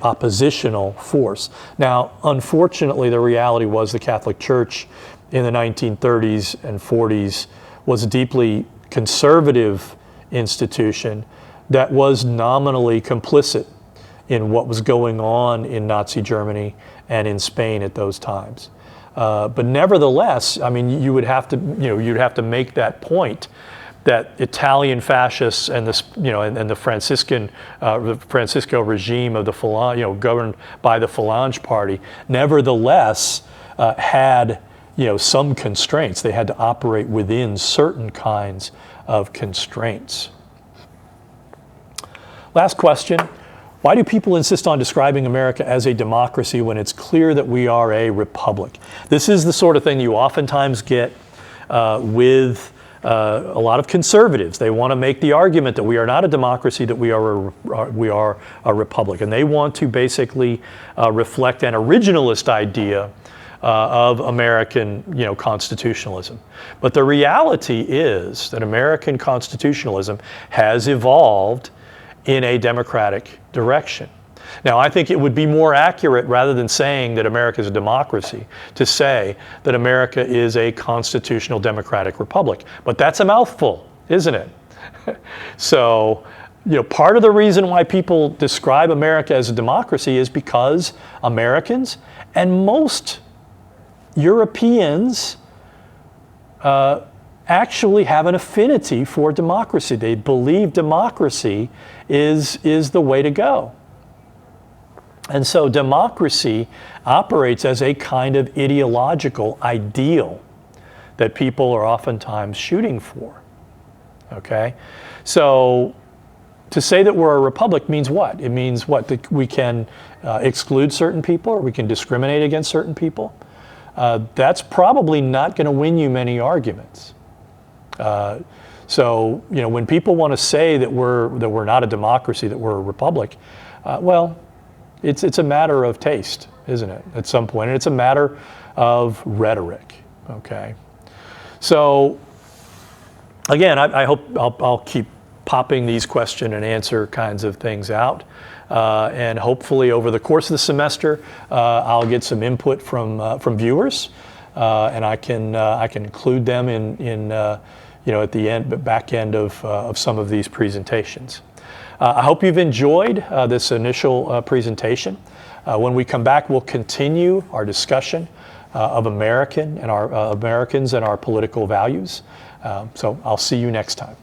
oppositional force. Now, unfortunately, the reality was the Catholic Church in the 1930s and 40s was a deeply conservative institution that was nominally complicit in what was going on in Nazi Germany and in Spain at those times. But nevertheless, I mean, you would have to, you'd have to make that point that Italian fascists and the Francisco regime of the Falange, governed by the Falange party, nevertheless had some constraints. They had to operate within certain kinds of constraints. Last question. Why do people insist on describing America as a democracy when it's clear that we are a republic? This is the sort of thing you oftentimes get with a lot of conservatives. They want to make the argument that we are not a democracy, that we are a republic. And they want to basically reflect an originalist idea of American constitutionalism. But the reality is that American constitutionalism has evolved in a democratic direction. Now, I think it would be more accurate, rather than saying that America is a democracy, to say that America is a constitutional democratic republic. But that's a mouthful, isn't it? So, part of the reason why people describe America as a democracy is because Americans and most Europeans actually have an affinity for democracy. They believe democracy is the way to go. And so democracy operates as a kind of ideological ideal that people are oftentimes shooting for. Okay? So, to say that we're a republic means what? It means what? That we can exclude certain people, or we can discriminate against certain people. That's probably not going to win you many arguments. So, you know, when people want to say that we're not a democracy, that we're a republic, well, it's a matter of taste, isn't it? At some point, and it's a matter of rhetoric. Okay. So, again, I hope I'll keep popping these question and answer kinds of things out. And hopefully over the course of the semester, I'll get some input from viewers, and I can include them in you know, at the end, back end of some of these presentations. I hope you've enjoyed this initial presentation. When we come back, we'll continue our discussion of Americans and our political values. So I'll see you next time.